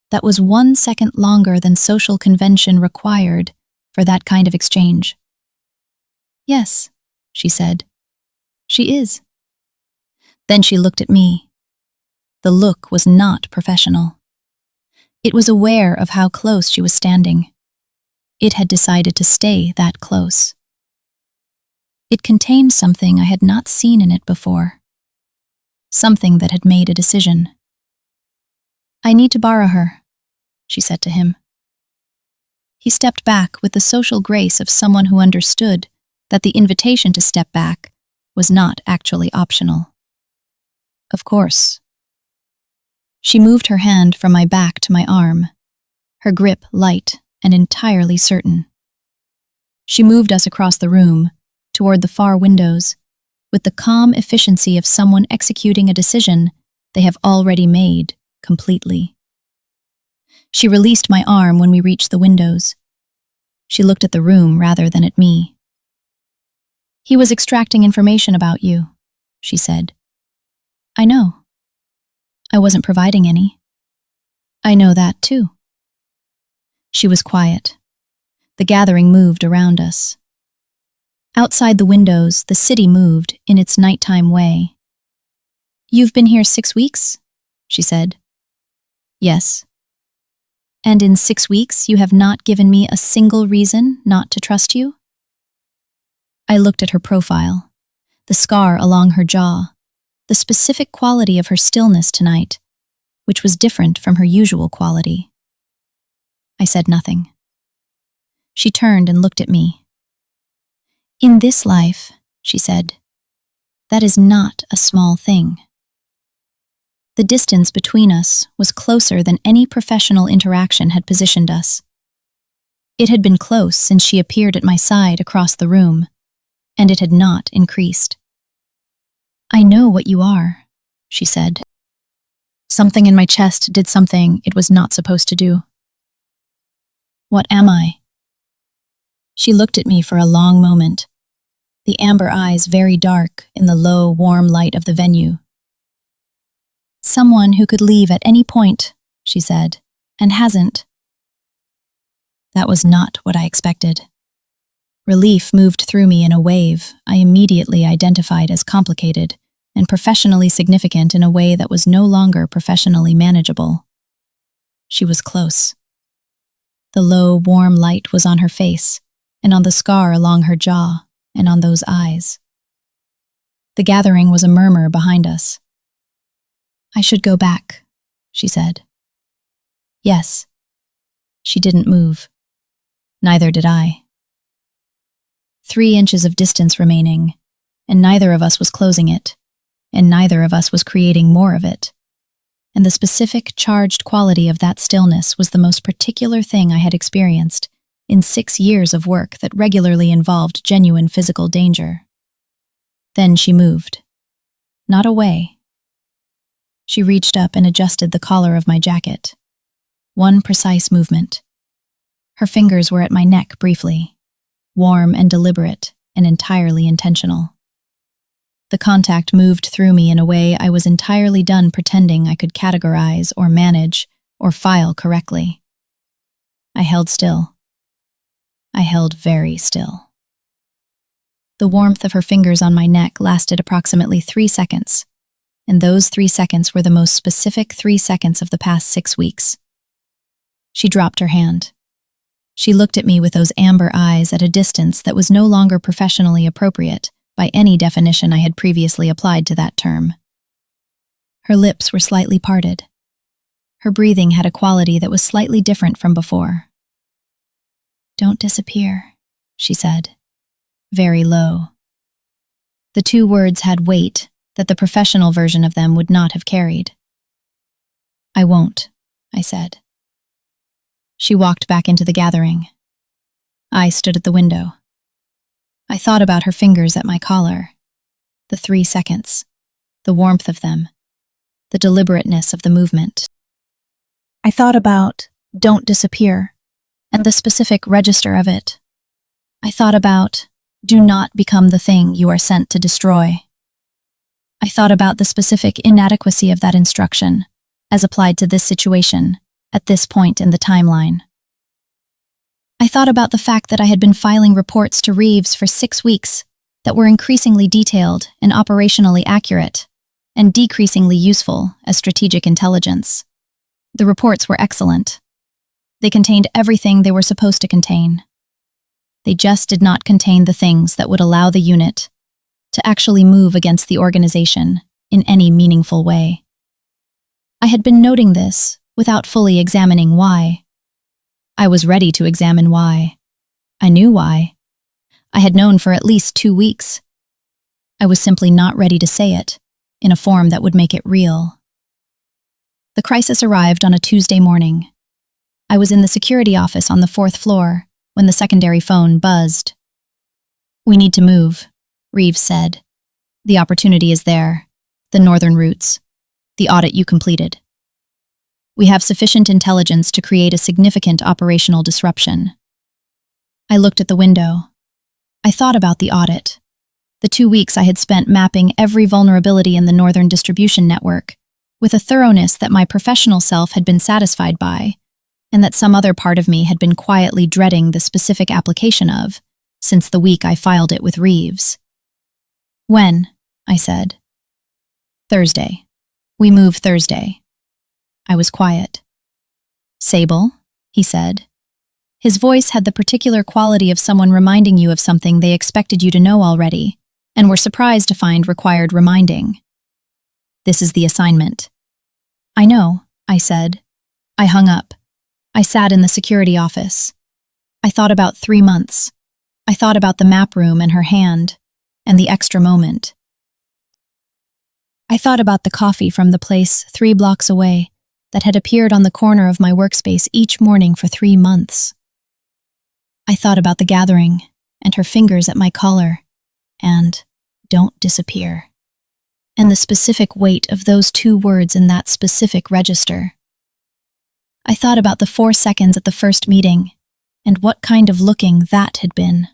That was 1 second longer than social convention required for that kind of exchange. "Yes," she said. "She is." Then she looked at me. The look was not professional. It was aware of how close she was standing. It had decided to stay that close. It contained something I had not seen in it before. Something that had made a decision. "I need to borrow her," she said to him. He stepped back with the social grace of someone who understood that the invitation to step back was not actually optional. "Of course." She moved her hand from my back to my arm, her grip light and entirely certain. She moved us across the room, toward the far windows, with the calm efficiency of someone executing a decision they have already made completely. She released my arm when we reached the windows. She looked at the room rather than at me. "He was extracting information about you," she said. "I know. I wasn't providing any. I know that too." She was quiet. The gathering moved around us. Outside the windows, the city moved in its nighttime way. "You've been here 6 weeks?" she said. "Yes." "And in 6 weeks you have not given me a single reason not to trust you?" I looked at her profile, the scar along her jaw, the specific quality of her stillness tonight, which was different from her usual quality. I said nothing. She turned and looked at me. "In this life," she said, "that is not a small thing." The distance between us was closer than any professional interaction had positioned us. It had been close since she appeared at my side across the room, and it had not increased. "I know what you are," she said. Something in my chest did something it was not supposed to do. "What am I?" She looked at me for a long moment, the amber eyes very dark in the low, warm light of the venue. "Someone who could leave at any point," she said, "and hasn't." That was not what I expected. Relief moved through me in a wave I immediately identified as complicated and professionally significant in a way that was no longer professionally manageable. She was close. The low, warm light was on her face, and on the scar along her jaw, and on those eyes. The gathering was a murmur behind us. "I should go back," she said. "Yes." She didn't move. Neither did I. 3 inches of distance remaining, and neither of us was closing it, and neither of us was creating more of it. and the specific, charged quality of that stillness was the most particular thing I had experienced in 6 years of work that regularly involved genuine physical danger. Then she moved. Not away. She reached up and adjusted the collar of my jacket. One precise movement. Her fingers were at my neck briefly, warm and deliberate and entirely intentional. The contact moved through me in a way I was entirely done pretending I could categorize or manage or file correctly. I held still. I held very still. The warmth of her fingers on my neck lasted approximately 3 seconds, and those 3 seconds were the most specific 3 seconds of the past 6 weeks. She dropped her hand. She looked at me with those amber eyes at a distance that was no longer professionally appropriate by any definition I had previously applied to that term. Her lips were slightly parted. Her breathing had a quality that was slightly different from before. "Don't disappear," she said, very low. The 2 words had weight that the professional version of them would not have carried. "I won't," I said. She walked back into the gathering. I stood at the window. I thought about her fingers at my collar, the 3 seconds, the warmth of them, the deliberateness of the movement. I thought about "don't disappear" and the specific register of it. I thought about "do not become the thing you are sent to destroy." I thought about the specific inadequacy of that instruction as applied to this situation at this point in the timeline. I thought about the fact that I had been filing reports to Reeves for 6 weeks that were increasingly detailed and operationally accurate, and decreasingly useful as strategic intelligence. The reports were excellent. They contained everything they were supposed to contain. They just did not contain the things that would allow the unit to actually move against the organization in any meaningful way. I had been noting this without fully examining why. I was ready to examine why. I knew why. I had known for at least 2 weeks. I was simply not ready to say it in a form that would make it real. The crisis arrived on a Tuesday morning. I was in the security office on the 4th floor when the secondary phone buzzed. "We need to move," Reeves said. "The opportunity is there. The northern routes. The audit you completed. We have sufficient intelligence to create a significant operational disruption." I looked at the window. I thought about the audit. The 2 weeks I had spent mapping every vulnerability in the northern distribution network with a thoroughness that my professional self had been satisfied by, and that some other part of me had been quietly dreading the specific application of since the week I filed it with Reeves. "When?" I said. "Thursday. We move Thursday." I was quiet. "Sable," he said. His voice had the particular quality of someone reminding you of something they expected you to know already, and were surprised to find required reminding. "This is the assignment." "I know," I said. I hung up. I sat in the security office. I thought about 3 months. I thought about the map room and her hand, and the extra moment. I thought about the coffee from the place 3 blocks away that had appeared on the corner of my workspace each morning for 3 months. I thought about the gathering and her fingers at my collar and "don't disappear," and the specific weight of those 2 words in that specific register. I thought about the 4 seconds at the first meeting and what kind of looking that had been.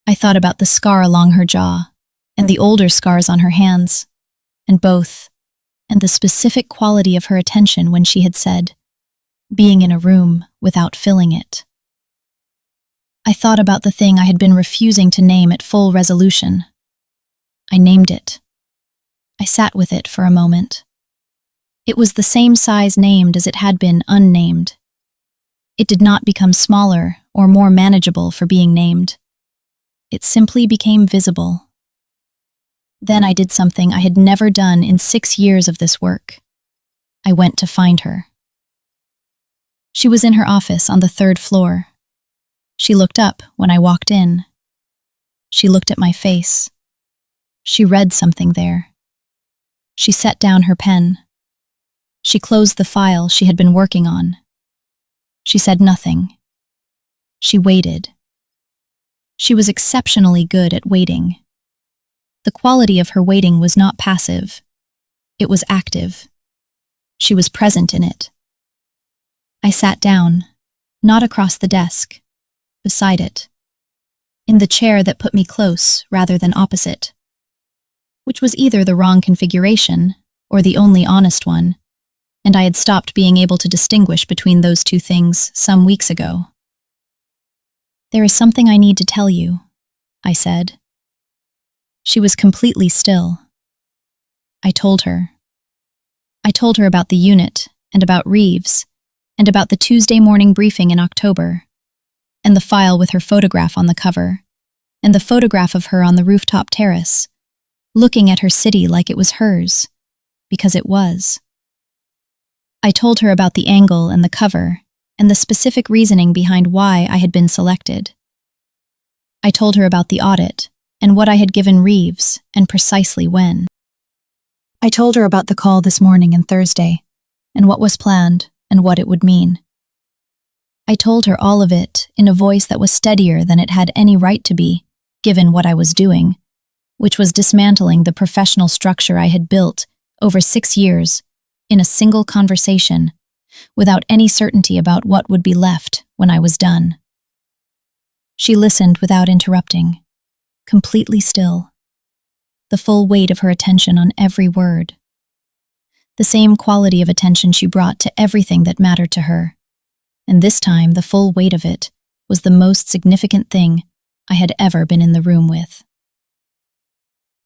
I thought about the scar along her jaw and the older scars on her hands, and both, and the specific quality of her attention when she had said, "being in a room without filling it." I thought about the thing I had been refusing to name at full resolution. I named it. I sat with it for a moment. It was the same size named as it had been unnamed. It did not become smaller or more manageable for being named. It simply became visible. Then I did something I had never done in 6 years of this work. I went to find her. She was in her office on the 3rd floor. She looked up when I walked in. She looked at my face. She read something there. She set down her pen. She closed the file she had been working on. She said nothing. She waited. She was exceptionally good at waiting. The quality of her waiting was not passive. It was active. She was present in it. I sat down, not across the desk, beside it, in the chair that put me close rather than opposite, which was either the wrong configuration or the only honest one, and I had stopped being able to distinguish between those two things some weeks ago. "There is something I need to tell you," I said. She was completely still. I told her. I told her about the unit, and about Reeves, and about the Tuesday morning briefing in October, and the file with her photograph on the cover, and the photograph of her on the rooftop terrace, looking at her city like it was hers, because it was. I told her about the angle and the cover, and the specific reasoning behind why I had been selected. I told her about the audit, and what I had given Reeves, and precisely when. I told her about the call this morning and Thursday, and what was planned, and what it would mean. I told her all of it in a voice that was steadier than it had any right to be, given what I was doing, which was dismantling the professional structure I had built over 6 years in a single conversation, without any certainty about what would be left when I was done. She listened without interrupting, completely still, the full weight of her attention on every word. The same quality of attention she brought to everything that mattered to her, and this time the full weight of it was the most significant thing I had ever been in the room with.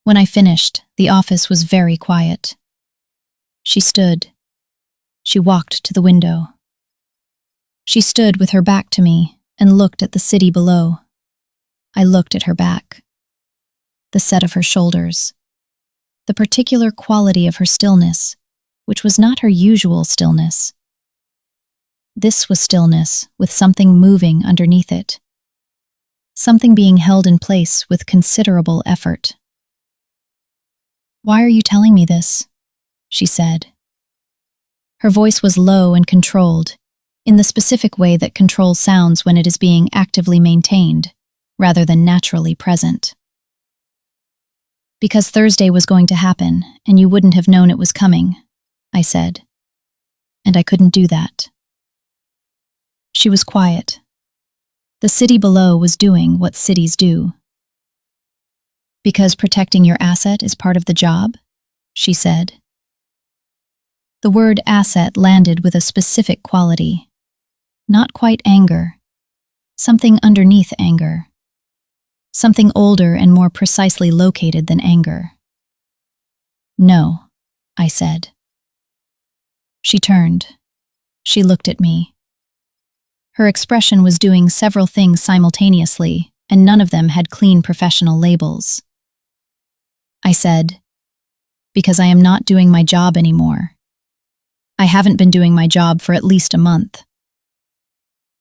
When I finished, the office was very quiet. She stood. She walked to the window. She stood with her back to me and looked at the city below. I looked at her back, the set of her shoulders, the particular quality of her stillness, which was not her usual stillness. This was stillness with something moving underneath it, something being held in place with considerable effort. "Why are you telling me this?" she said. Her voice was low and controlled, in the specific way that control sounds when it is being actively maintained, rather than naturally present. "Because Thursday was going to happen, and you wouldn't have known it was coming," I said. And I couldn't do that. She was quiet. The city below was doing what cities do. "Because protecting your asset is part of the job?" she said. The word asset landed with a specific quality. Not quite anger. Something underneath anger. Something older and more precisely located than anger. "No," I said. She turned. She looked at me. Her expression was doing several things simultaneously, and none of them had clean professional labels. I said, "Because I am not doing my job anymore. I haven't been doing my job for at least a month.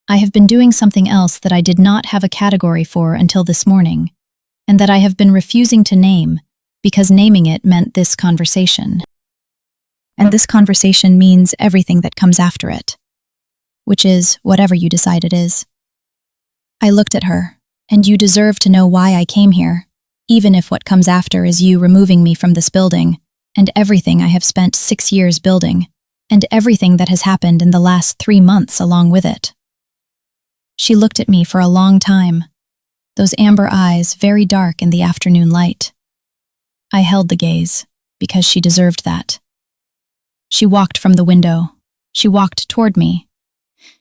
I have been doing something else that I did not have a category for until this morning, and that I have been refusing to name because naming it meant this conversation. And this conversation means everything that comes after it, which is whatever you decide it is." I looked at her, and you deserve to know why I came here, even if what comes after is you removing me from this building, and everything I have spent 6 years building, and everything that has happened in the last 3 months along with it. She looked at me for a long time, those amber eyes very dark in the afternoon light. I held the gaze, because she deserved that. She walked from the window. She walked toward me.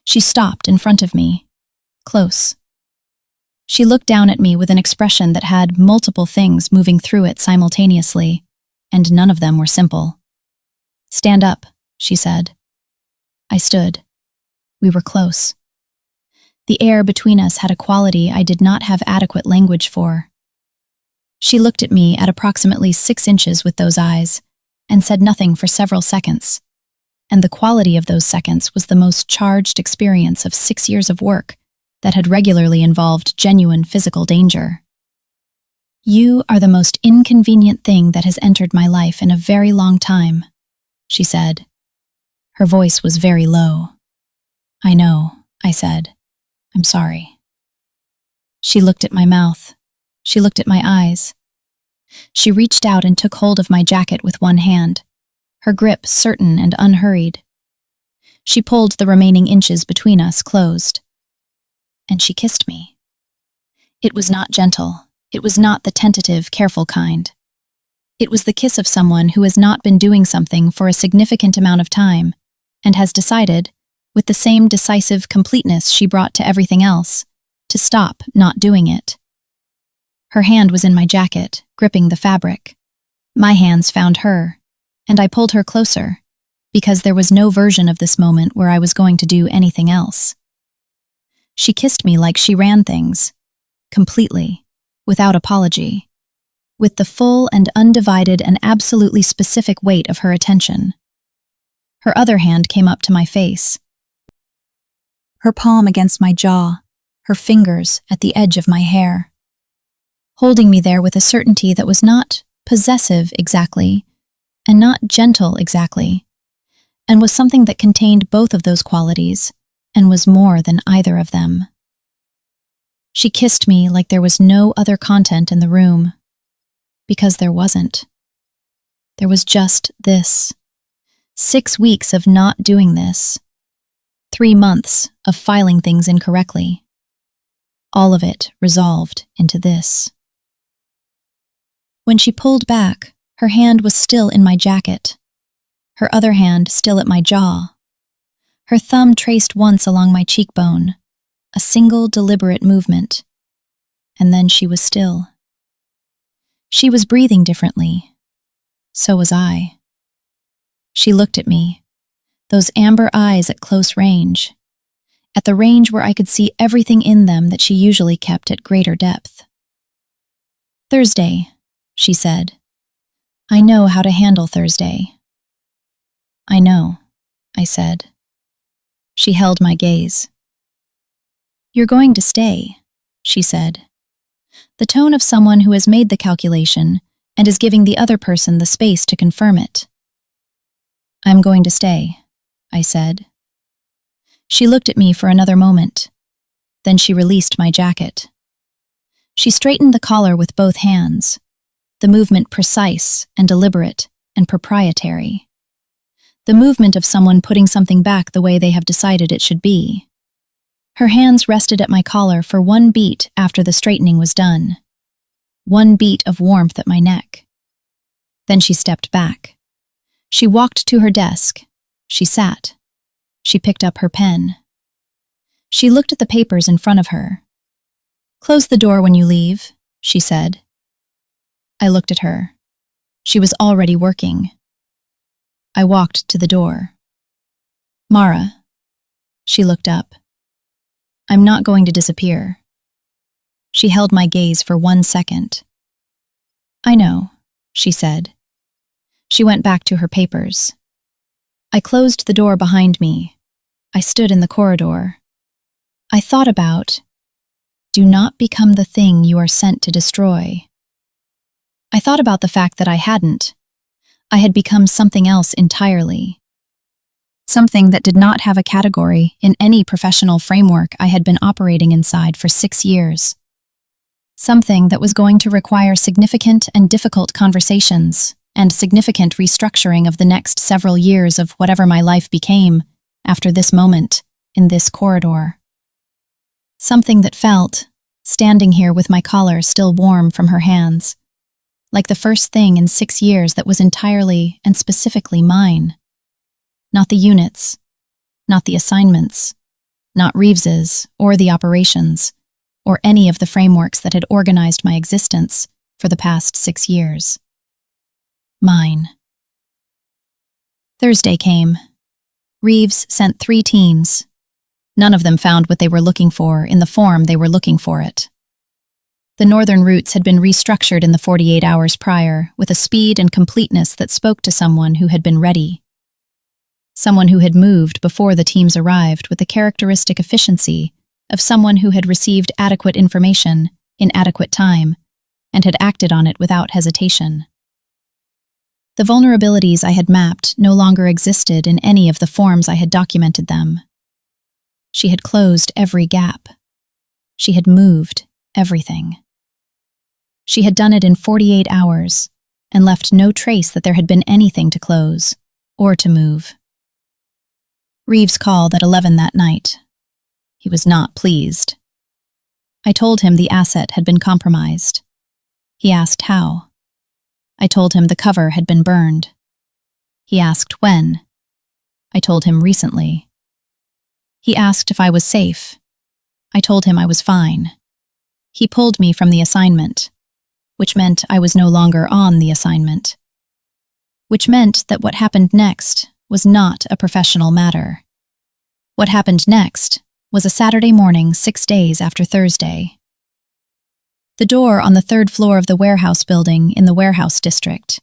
She stopped in front of me, close. She looked down at me with an expression that had multiple things moving through it simultaneously, and none of them were simple. "Stand up," she said. I stood. We were close. The air between us had a quality I did not have adequate language for. She looked at me at approximately 6 inches with those eyes, and said nothing for several seconds, and the quality of those seconds was the most charged experience of 6 years of work that had regularly involved genuine physical danger. "You are the most inconvenient thing that has entered my life in a very long time," she said. Her voice was very low. "I know," I said. "I'm sorry." She looked at my mouth. She looked at my eyes. She reached out and took hold of my jacket with one hand, her grip certain and unhurried. She pulled the remaining inches between us closed. And she kissed me. It was not gentle. It was not the tentative, careful kind. It was the kiss of someone who has not been doing something for a significant amount of time and has decided, with the same decisive completeness she brought to everything else, to stop not doing it. Her hand was in my jacket, gripping the fabric. My hands found her, and I pulled her closer, because there was no version of this moment where I was going to do anything else. She kissed me like she ran things, completely, without apology, with the full and undivided and absolutely specific weight of her attention. Her other hand came up to my face, her palm against my jaw, her fingers at the edge of my hair, holding me there with a certainty that was not possessive exactly, and not gentle exactly, and was something that contained both of those qualities, and was more than either of them. She kissed me like there was no other content in the room, because there wasn't. There was just this. 6 weeks of not doing this. 3 months of filing things incorrectly. All of it resolved into this. When she pulled back, her hand was still in my jacket, her other hand still at my jaw. Her thumb traced once along my cheekbone, a single deliberate movement, and then she was still. She was breathing differently. So was I. She looked at me, those amber eyes at close range, at the range where I could see everything in them that she usually kept at greater depth. "Thursday," she said. "I know how to handle Thursday." "I know," I said. She held my gaze. "You're going to stay," she said. The tone of someone who has made the calculation and is giving the other person the space to confirm it. "I'm going to stay," I said. She looked at me for another moment. Then she released my jacket. She straightened the collar with both hands, the movement precise and deliberate and proprietary. The movement of someone putting something back the way they have decided it should be. Her hands rested at my collar for one beat after the straightening was done. One beat of warmth at my neck. Then she stepped back. She walked to her desk. She sat. She picked up her pen. She looked at the papers in front of her. "Close the door when you leave," she said. I looked at her. She was already working. I walked to the door. "Mara." She looked up. "I'm not going to disappear." She held my gaze for 1 second. "I know," she said. She went back to her papers. I closed the door behind me. I stood in the corridor. I thought about, do not become the thing you are sent to destroy. I thought about the fact that I hadn't. I had become something else entirely. Something that did not have a category in any professional framework I had been operating inside for 6 years. Something that was going to require significant and difficult conversations and significant restructuring of the next several years of whatever my life became after this moment in this corridor. Something that felt, standing here with my collar still warm from her hands, like the first thing in 6 years that was entirely and specifically mine. Not the units, not the assignments, not Reeves's or the operations, or any of the frameworks that had organized my existence for the past 6 years. Mine. Thursday came. Reeves sent 3 teams. None of them found what they were looking for in the form they were looking for it. The northern routes had been restructured in the 48 hours prior with a speed and completeness that spoke to someone who had been ready. Someone who had moved before the teams arrived with the characteristic efficiency of someone who had received adequate information in adequate time and had acted on it without hesitation. The vulnerabilities I had mapped no longer existed in any of the forms I had documented them. She had closed every gap. She had moved everything. She had done it in 48 hours and left no trace that there had been anything to close or to move. Reeves called at 11 that night. He was not pleased. I told him the asset had been compromised. He asked how. I told him the cover had been burned. He asked when. I told him recently. He asked if I was safe. I told him I was fine. He pulled me from the assignment, which meant I was no longer on the assignment, which meant that what happened next was not a professional matter. What happened next was a Saturday morning 6 days after Thursday. The door on the 3rd floor of the warehouse building in the warehouse district,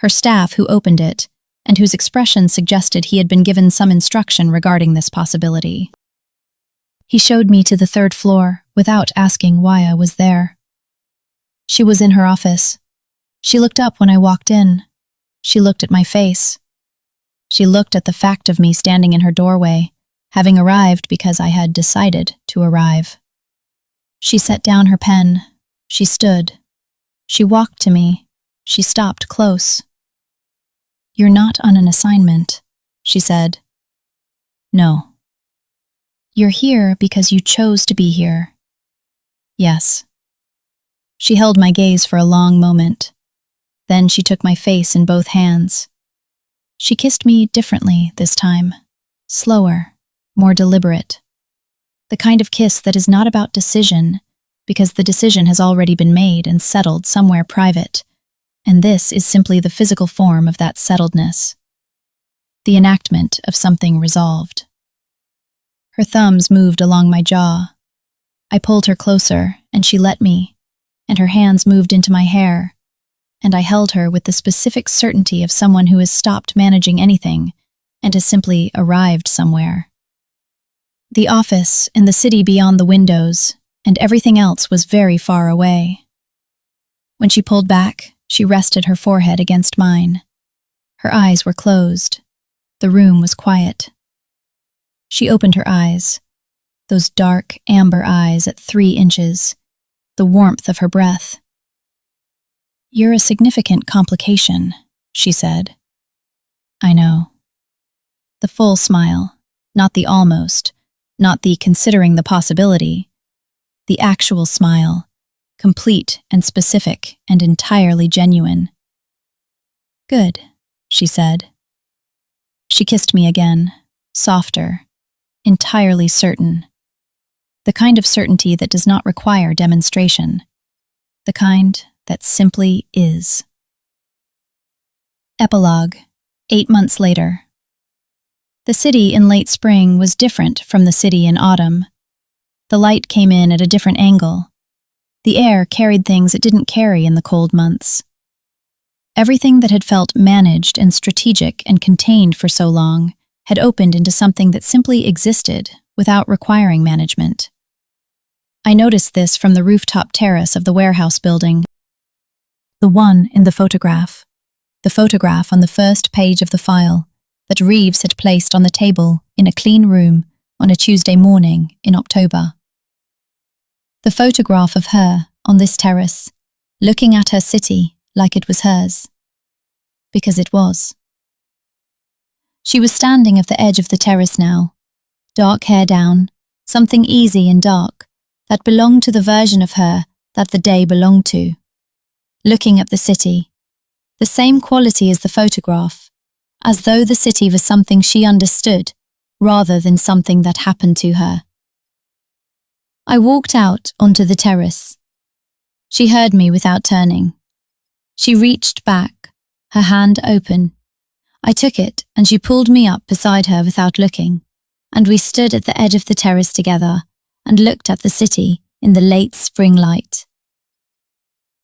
her staff who opened it, and whose expression suggested he had been given some instruction regarding this possibility. He showed me to the 3rd floor without asking why I was there. She was in her office. She looked up when I walked in. She looked at my face. She looked at the fact of me standing in her doorway, having arrived because I had decided to arrive. She set down her pen. She stood. She walked to me. She stopped close. "You're not on an assignment," she said. "No." "You're here because you chose to be here." "Yes." She held my gaze for a long moment. Then she took my face in both hands. She kissed me differently this time, slower, more deliberate. The kind of kiss that is not about decision, because the decision has already been made and settled somewhere private, and this is simply the physical form of that settledness. The enactment of something resolved. Her thumbs moved along my jaw. I pulled her closer, and she let me, and her hands moved into my hair, and I held her with the specific certainty of someone who has stopped managing anything and has simply arrived somewhere. The office and the city beyond the windows and everything else was very far away. When she pulled back, she rested her forehead against mine. Her eyes were closed. The room was quiet. She opened her eyes, those dark, amber eyes at 3 inches, the warmth of her breath. "You're a significant complication," she said. "I know." The full smile, not the almost, not the considering the possibility, the actual smile, complete and specific and entirely genuine. "Good," she said. She kissed me again, softer, entirely certain. The kind of certainty that does not require demonstration. The kind that simply is. Epilogue, 8 months later. The city in late spring was different from the city in autumn. The light came in at a different angle. The air carried things it didn't carry in the cold months. Everything that had felt managed and strategic and contained for so long had opened into something that simply existed without requiring management. I noticed this from the rooftop terrace of the warehouse building. The one in the photograph on the first page of the file that Reeves had placed on the table in a clean room on a Tuesday morning in October. The photograph of her on this terrace, looking at her city like it was hers. Because it was. She was standing at the edge of the terrace now, dark hair down, something easy and dark that belonged to the version of her that the day belonged to. Looking at the city, the same quality as the photograph, as though the city was something she understood rather than something that happened to her. I walked out onto the terrace. She heard me without turning. She reached back, her hand open. I took it and she pulled me up beside her without looking, and we stood at the edge of the terrace together and looked at the city in the late spring light.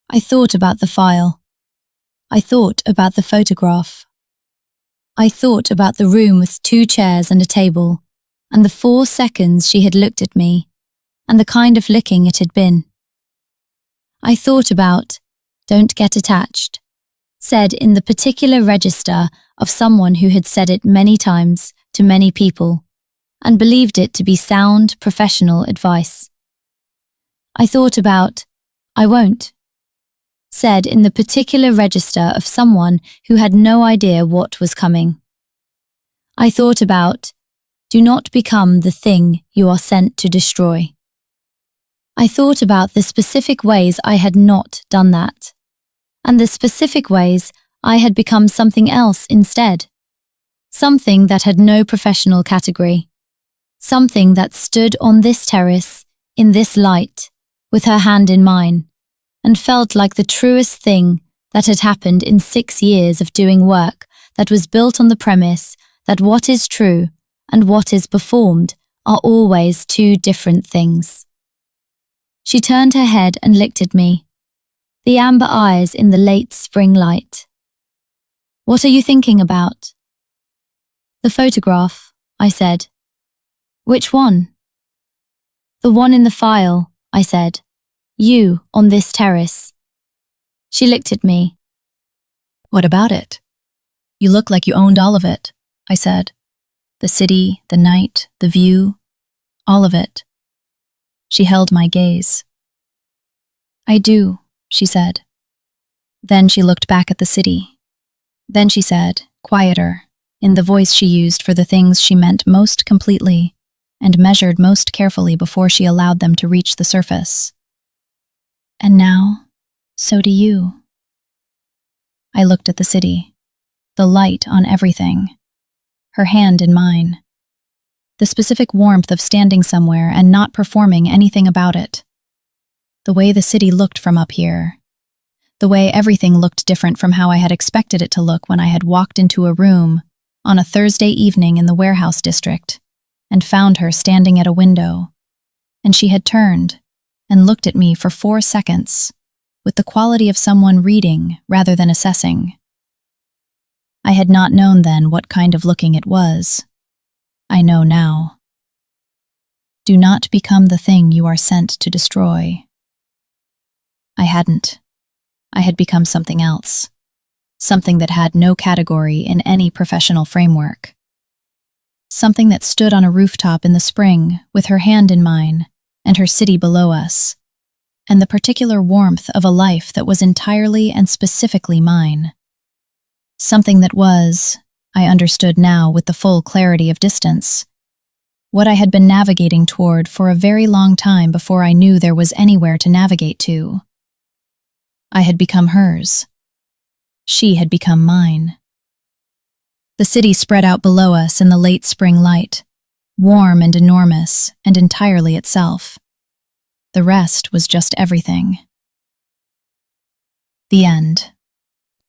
I thought about the file. I thought about the photograph. I thought about the room with 2 chairs and a table, and the 4 seconds she had looked at me, and the kind of looking it had been. I thought about, don't get attached,
said in the particular register of someone who had said it many times to many people and believed it to be sound professional advice. I thought about, I won't, said in the particular register of someone who had no idea what was coming. I thought about, do not become the thing you are sent to destroy. I thought about the specific ways I had not done that, and the specific ways I had become something else instead, something that had no professional category, something that stood on this terrace, in this light, with her hand in mine, and felt like the truest thing that had happened in 6 years of doing work that was built on the premise that what is true and what is performed are always two different things. She turned her head and looked at me, the amber eyes in the late spring light. What are you thinking about? The photograph, I said. Which one? The one in the file, I said. You on this terrace. She looked at me.
What about it? You look like you owned all of it, I said. The city, the night, the view, all of it. She held my gaze. I do, she said. Then she looked back at the city. Then she said, quieter, in the voice she used for the things she meant most completely and measured most carefully before she allowed them to reach the surface. And now, so do you. I looked at the city, the light on everything, her hand in mine, the specific warmth of standing somewhere and not performing anything about it, the way the city looked from up here, the way everything looked different from how I had expected it to look when I had walked into a room on a Thursday evening in the warehouse district and found her standing at a window, and she had turned and looked at me for 4 seconds with the quality of someone reading rather than assessing. I had not known then what kind of looking it was. I know now. Do not become the thing you are sent to destroy. I hadn't. I had become something else, something that had no category in any professional framework. Something that stood on a rooftop in the spring with her hand in mine and her city below us, and the particular warmth of a life that was entirely and specifically mine. Something that was, I understood now with the full clarity of distance, what I had been navigating toward for a very long time before I knew there was anywhere to navigate to. I had become hers. She had become mine. The city spread out below us in the late spring light, warm and enormous and entirely itself. The rest was just everything. The end.